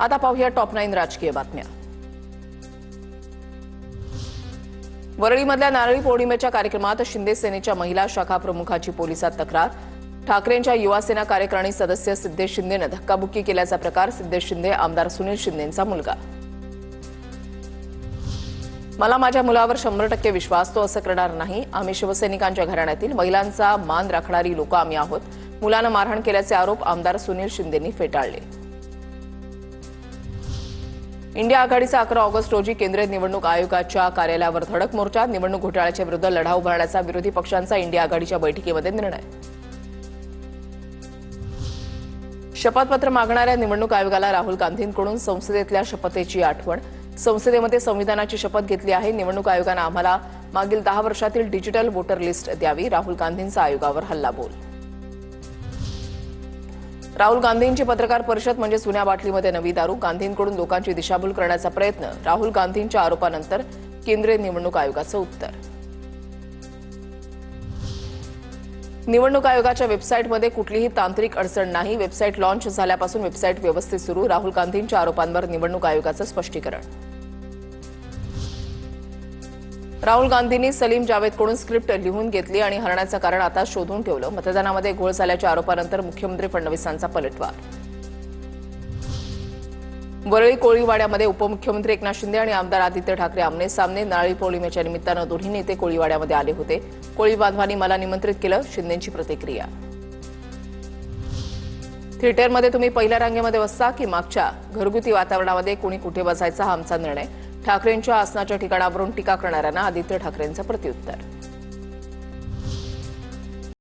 आता पाहूया टॉप 9 राजकीय बातम्या। वरळीमधल्या नारळी पौर्णिमेच्या कार्यक्रमात शिंदे सेनेच्या महिला शाखा प्रमुखाची पोलिसात तक्रार। ठाकरेंच्या युवा सेना कार्यकारिणी सदस्य सिद्धेश शिंदेने धक्काबुक्की केल्याचा प्रकार। सिद्धेश शिंदे आमदार सुनील शिंदेंचा मुलगा। मला माझ्या मुलावर 100% विश्वास, तो असं करणार नाही। आम्ही शिवसैनिकांच्या घराण्यातील महिलांचा मान राखणारी लोक आम्ही आहोत। मुलानं मारहाण केल्याचे आरोप आमदार सुनील शिंदेंनी फेटाळले। इंडिया आघाडीचा 11 ऑगस्ट रोजी केंद्रीय निवडणूक आयोगाच्या कार्यालयावर धडक मोर्चा। निवडणूक घोटाळ्याच्या विरुद्ध लढा उभारण्याचा विरोधी पक्षांचा इंडिया आघाडीच्या बैठकीमध्ये निर्णय। शपथपत्र मागणाऱ्या निवडणूक आयोगाला राहुल गांधींकडून संसदेतल्या शपथेची आठवण। संसदेमध्ये संविधानाची शपथ घेतली आहे। निवडणूक आयोगानं आम्हाला मागील 10 वर्षातील डिजिटल वोटर लिस्ट द्यावी। राहुल गांधींचा आयोगावर हल्लाबोल। राहुल गांधींची पत्रकार परिषद म्हणजे जुन्या बाटलीमध्ये नवी दारू। गांधींकडून लोकांची दिशाभूल करण्याचा प्रयत्न। राहुल गांधींच्या आरोपानंतर केंद्रीय निवडणूक आयोगाचं उत्तर। निवडणूक आयोगाच्या वेबसाईटमध्ये कुठलीही तांत्रिक अडचण नाही। वेबसाईट लॉन्च झाल्यापासून वेबसाईट व्यवस्थित सुरू। राहुल गांधींच्या आरोपांवर निवडणूक आयोगाचं स्पष्टीकरण। राहुल गांधींनी सलीम जावेदकडून स्क्रिप्ट लिहून घेतली आणि हरण्याचं कारण आता शोधून ठेवलं। मतदानामध्ये घोळ झाल्याच्या आरोपानंतर मुख्यमंत्री फडणवीसांचा पलटवार। वरळी कोळीवाड्यामध्ये उपमुख्यमंत्री एकनाथ शिंदे आणि आमदार आदित्य ठाकरे आमने सामने। नारळी पौर्णिमेच्या निमित्तानं दोन्ही नेते कोळीवाड्यामध्ये आले होते। कोळी बांधवांनी मला निमंत्रित केलं, शिंदेंची प्रतिक्रिया। थिएटरमध्ये तुम्ही पहिल्या रांगेमध्ये बसता की मागच्या? घरगुती वातावरणामध्ये कोणी कुठे बसायचा हा आमचा निर्णय। ठाकरेंच्या आसनाच्या ठिकाणावरून टीका करणाऱ्यांना आदित्य ठाकरेंचं प्रत्युत्तर।